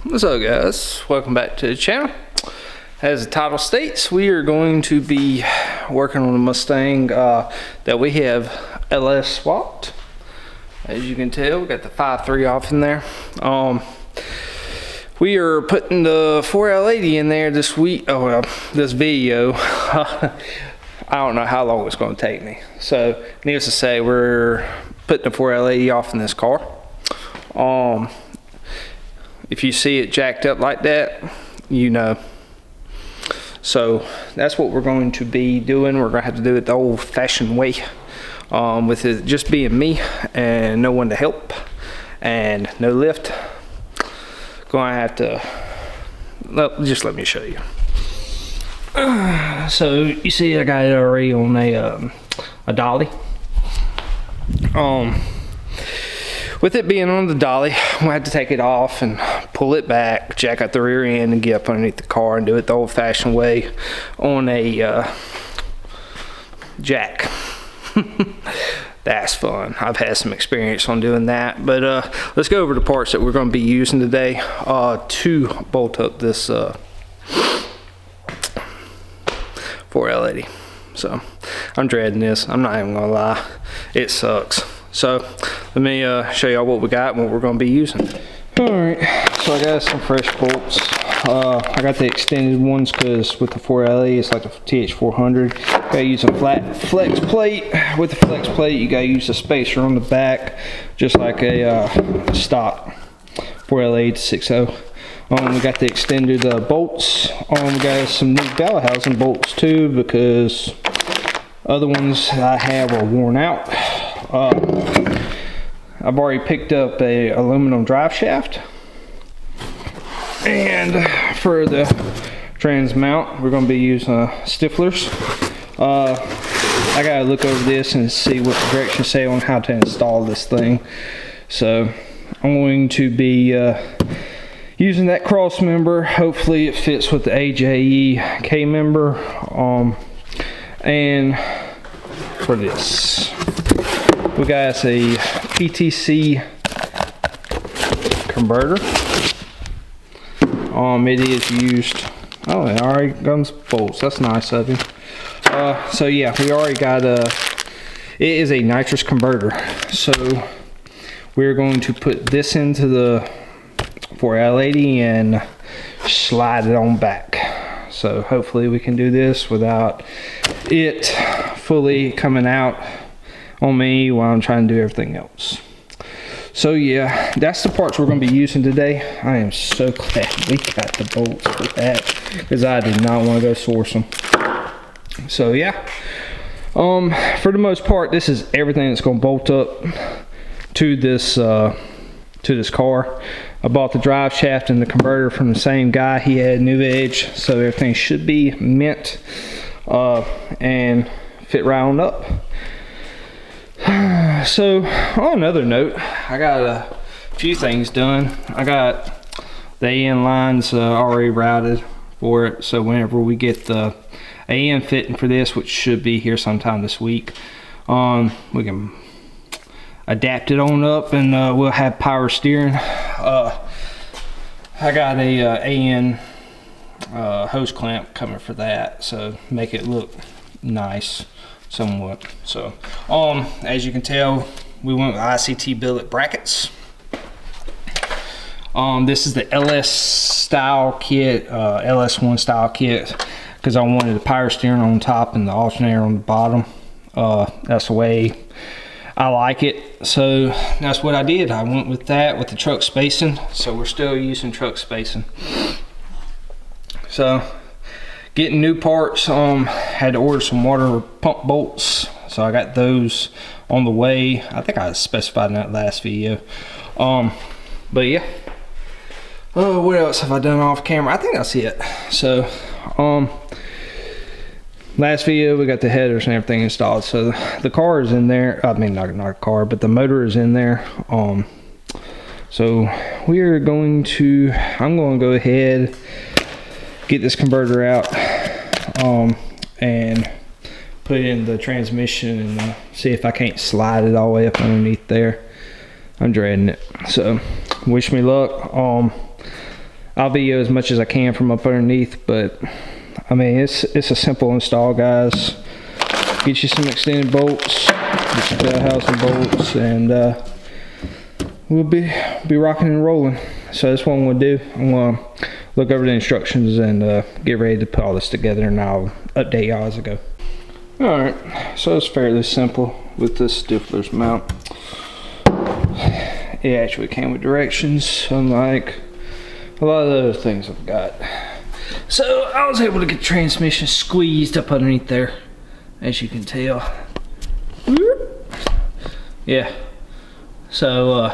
What's up, guys? Welcome back to the channel. As the title states, we are going to be working on a Mustang that we have LS swapped. As you can tell, we got the 5.3 off in there. We are putting the 4L80 in there this week. Oh well, this video. I don't know how long it's going to take me. So, needless to say, we're putting the 4L80 off in this car. If you see it jacked up like that, you know. So that's what we're going to be doing. We're going to have to do it the old-fashioned way, with it just being me and no one to help and no lift. Going to have to, well, just let me show you. So you see I got it already on a dolly. With it being on the dolly, we had to take it off and pull it back, jack out the rear end, and get up underneath the car and do it the old-fashioned way on a jack. That's fun. I've had some experience on doing that. But let's go over the parts that we're going to be using today to bolt up this 4L80. So I'm dreading this. I'm not even going to lie. It sucks. So let me show y'all what we got and what we're going to be using. Alright, so I got some fresh bolts. I got the extended ones because with the 4LE it's like the TH400. Gotta use a flat flex plate. With the flex plate you gotta use a spacer on the back, just like a stock 4LE to 6.0. We got the extended bolts. We got some new Bellhausen bolts too because other ones I have are worn out. I've already picked up a aluminum drive shaft, and for the trans mount we're going to be using stiflers. I gotta look over this and see what the directions say on how to install this thing. So I'm going to be using that Crossmember. Hopefully it fits with the AJE K member. And for this we got a PTC converter. It is used. Oh, it already comes bolts. That's nice of him. So yeah, we already got it is a nitrous converter. So we're going to put this into the 4L80 and slide it on back. So hopefully we can do this without it fully coming out on me while I'm trying to do everything else. So yeah, that's the parts we're going to be using today. I am so glad we got the bolts for that because I did not want to go source them. So yeah, for the most part this is everything that's going to bolt up to this car. I bought the drive shaft and the converter from the same guy. He had new edge, so everything should be mint and fit right on up. So on another note, I got a few things done. I got the AN lines already routed for it, so whenever we get the AN fitting for this, which should be here sometime this week, we can adapt it on up and we'll have power steering. I got a AN hose clamp coming for that, so make it look nice somewhat. So as you can tell, we went with ICT billet brackets. This is the LS style kit, LS1 style kit, because I wanted the power steering on top and the alternator on the bottom. That's the way I like it, so that's what I did. I went with that with the truck spacing, so we're still using truck spacing. So getting new parts, had to order some water pump bolts, so I got those on the way. I think I specified in that last video. But yeah, what else have I done off camera? I think that's it. So last video we got the headers and everything installed, so the car is in there. I mean, not a car, but the motor is in there. So we are going to, I'm going to go ahead, get this converter out and put it in the transmission and see if I can't slide it all the way up underneath there. I'm dreading it, so wish me luck. I'll video as much as I can from up underneath, but I mean, it's a simple install, guys. Get you some extended bolts, get your bell housing bolts, and we'll be rocking and rolling. So that's what I'm gonna do. I'm gonna look over the instructions and get ready to put all this together, and I'll update y'all as I go. All right, so it's fairly simple with this Stifler's mount. It actually came with directions, unlike a lot of the other things I've got. So I was able to get the transmission squeezed up underneath there, as you can tell. Yeah. So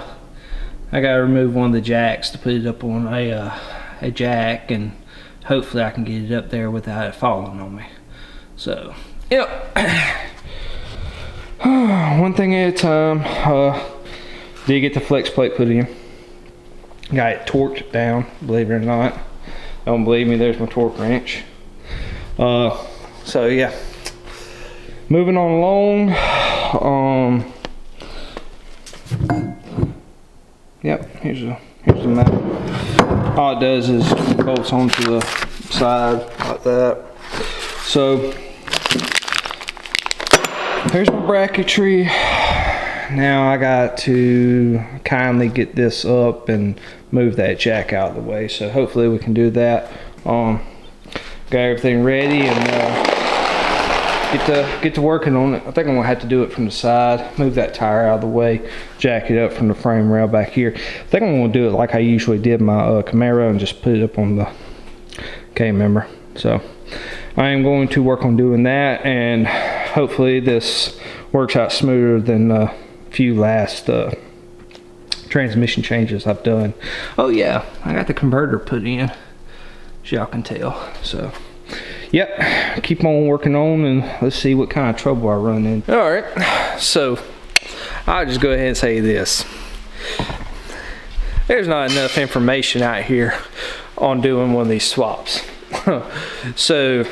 I gotta remove one of the jacks to put it up on a jack, and hopefully I can get it up there without it falling on me. So, yep. One thing at a time. Did get the flex plate put in. Got it torqued down, believe it or not. Don't believe me, there's my torque wrench. So yeah. Moving on along. Yep, here's the mount. All it does is bolts onto the side like that. So here's my bracketry. Now I got to kindly get this up and move that jack out of the way. So hopefully we can do that. Got everything ready and get to working on it. I think I'm gonna have to do it from the side. Move that tire out of the way. Jack it up from the frame rail back here. I think I'm gonna do it like I usually did my Camaro and just put it up on the K-member. So I am going to work on doing that, and hopefully this works out smoother than few last transmission changes I've done. Oh yeah, I got the converter put in, as y'all can tell. So yep, keep on working on, and let's see what kind of trouble I run into. All right, so I'll just go ahead and say this. There's not enough information out here on doing one of these swaps. So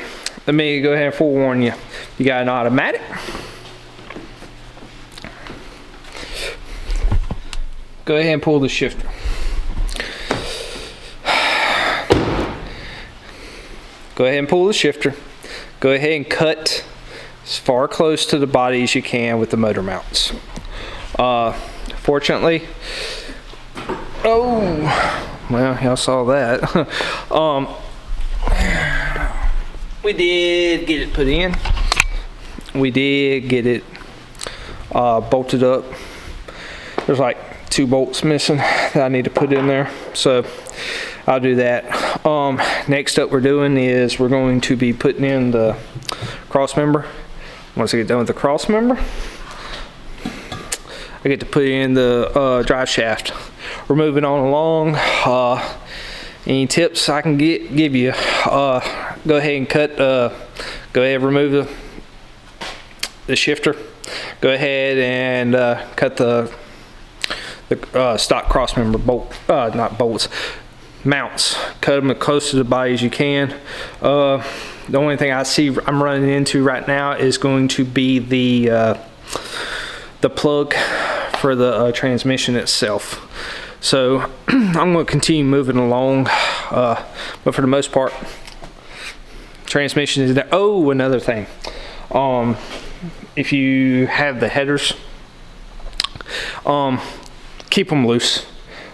let me go ahead and forewarn you. You got an automatic. Go ahead and pull the shifter. Go ahead and pull the shifter. Go ahead and cut as far close to the body as you can with the motor mounts. Fortunately, oh, well, y'all saw that. We did get it put in. We did get it bolted up. There's like 2 bolts missing that I need to put in there, so I'll do that. Next up we're doing is we're going to be putting in the crossmember. Once I get done with the crossmember, I get to put in the drive shaft. We're moving on along. Any tips I can give you, go ahead and cut, go ahead and remove the shifter. Go ahead and cut the stock crossmember bolt, not bolts, mounts. Cut them as close to the body as you can. The only thing I see I'm running into right now is going to be the plug for the transmission itself. So I'm going to continue moving along, but for the most part, transmission is there. Oh, another thing, if you have the headers, keep them loose.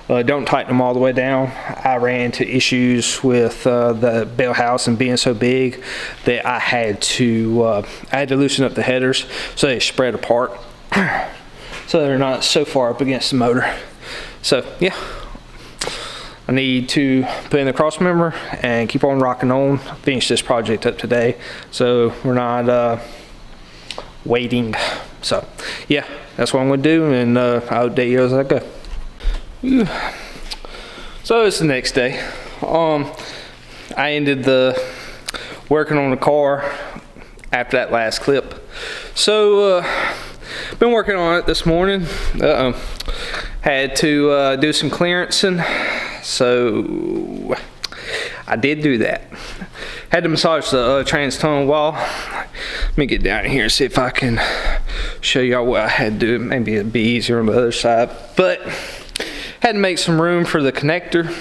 Don't tighten them all the way down. I ran into issues with the bell housing being so big that I had to loosen up the headers so they spread apart, so they're not so far up against the motor. So yeah, I need to put in the crossmember and keep on rocking on. Finish this project up today, so we're not waiting. So yeah, that's what I'm going to do, and I'll update you as I go. So it's the next day. I ended the working on the car after that last clip. So been working on it this morning. Had to do some clearancing, so I did do that. Had to massage the trans tunnel wall. Let me get down here and see if I can show y'all what I had to do. Maybe it'd be easier on the other side, but had to make some room for the connector.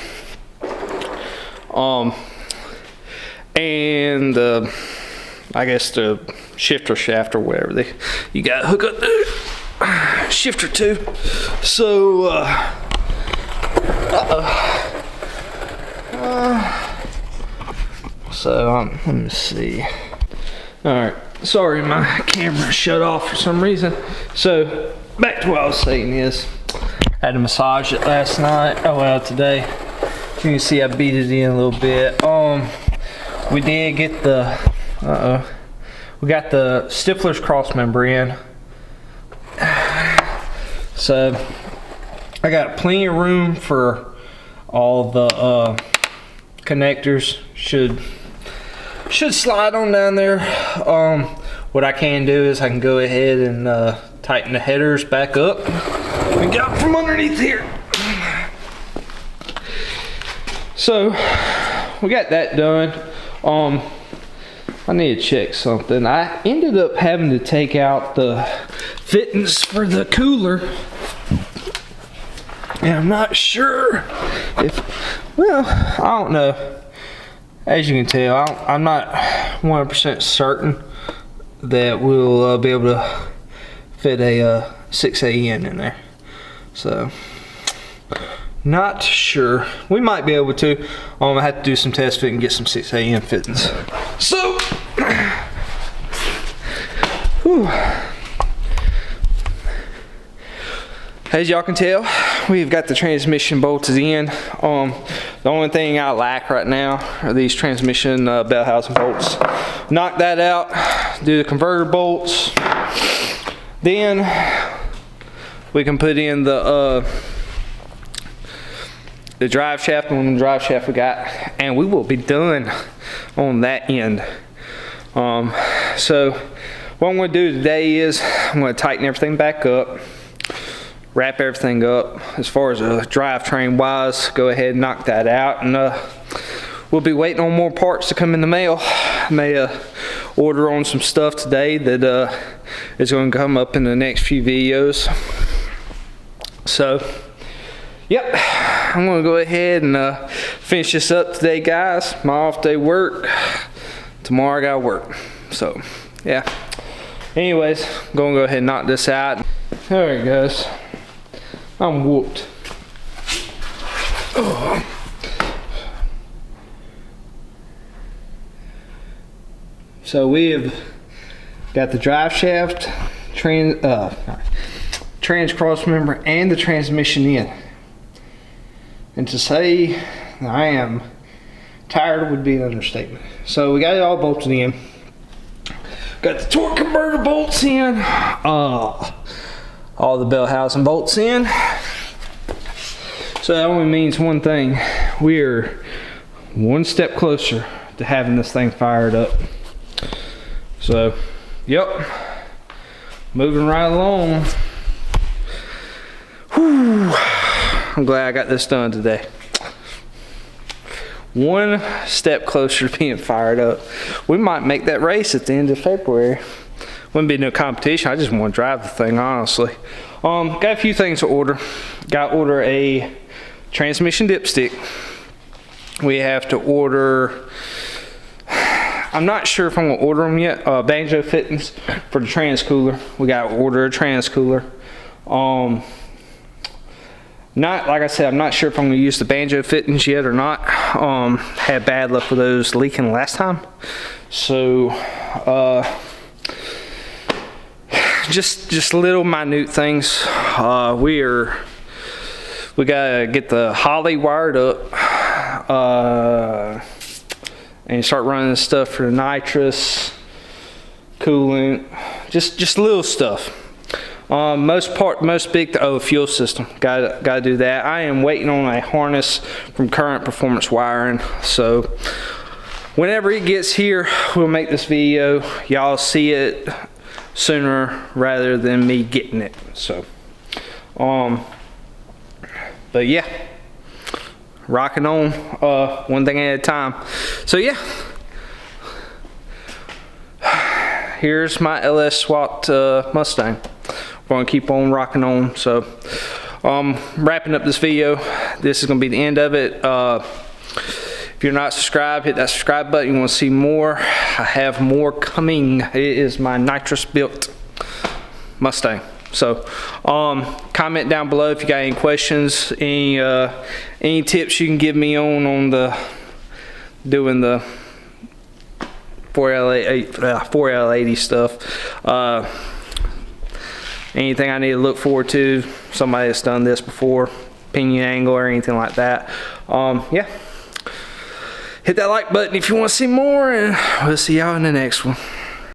And I guess the shifter shaft or whatever you got to hook up the shifter to. So let me see. All right, sorry, my camera shut off for some reason. So back to what I was saying is, I had to massage it last night. Oh well, today. You can see I beat it in a little bit. We did get the we got the Stifler's Crossmember in. So I got plenty of room for all the connectors. Should slide on down there. What I can do is I can go ahead and tighten the headers back up and get out from underneath here. So we got that done. I need to check something. I ended up having to take out the fittings for the cooler, and I'm not sure if, well, I don't know. As you can tell, I'm not 100% certain that we'll be able to fit a 6AN in there. So, not sure. We might be able to. I have to do some test fit and get some 6AN fittings. So, whew. As y'all can tell, we've got the transmission bolted in. The only thing I lack right now are these transmission bell housing bolts. Knock that out, do the converter bolts. Then we can put in the drive shaft, and the drive shaft we got, and we will be done on that end. So what I'm going to do today is I'm going to tighten everything back up, wrap everything up. As far as a drivetrain wise, go ahead and knock that out, and we'll be waiting on more parts to come in the mail. I may order on some stuff today that is going to come up in the next few videos. So yep, I'm going to go ahead and finish this up today, guys. My off day work. Tomorrow I got to work. So yeah, anyways, I'm going to go ahead and knock this out. Alright guys, I'm whooped. Oh. So we have got the drive shaft, trans crossmember, and the transmission in. And to say I am tired would be an understatement. So we got it all bolted in. Got the torque converter bolts in. All the bell housing bolts in. So that only means one thing. We're one step closer to having this thing fired up. So, yep. Moving right along. Whew. I'm glad I got this done today. One step closer to being fired up. We might make that race at the end of February. Wouldn't be no competition. I just want to drive the thing, honestly. Got a few things to order. Got to order a transmission dipstick. We have to order, I'm not sure if I'm going to order them yet, banjo fittings for the trans cooler. We got to order a trans cooler. Not, like I said, I'm not sure if I'm going to use the banjo fittings yet or not. Had bad luck with those leaking last time. So, just little minute things. We gotta get the Holly wired up, and start running the stuff for the nitrous, coolant, just little stuff. Most big, fuel system. Gotta do that. I am waiting on a harness from Current Performance Wiring. So whenever it gets here, we'll make this video. Y'all see it sooner rather than me getting it. So, but yeah, rocking on, one thing at a time. So yeah, here's my LS swapped Mustang. We're gonna keep on rocking on. So wrapping up this video, this is gonna be the end of it. If you're not subscribed, hit that subscribe button. You want to see more, I have more coming. It is my nitrous built Mustang. So comment down below if you got any questions, any tips you can give me on the doing the 4L80 stuff. Anything I need to look forward to, somebody that's done this before, pinion angle or anything like that. Yeah, hit that like button if you want to see more, and we'll see y'all in the next one.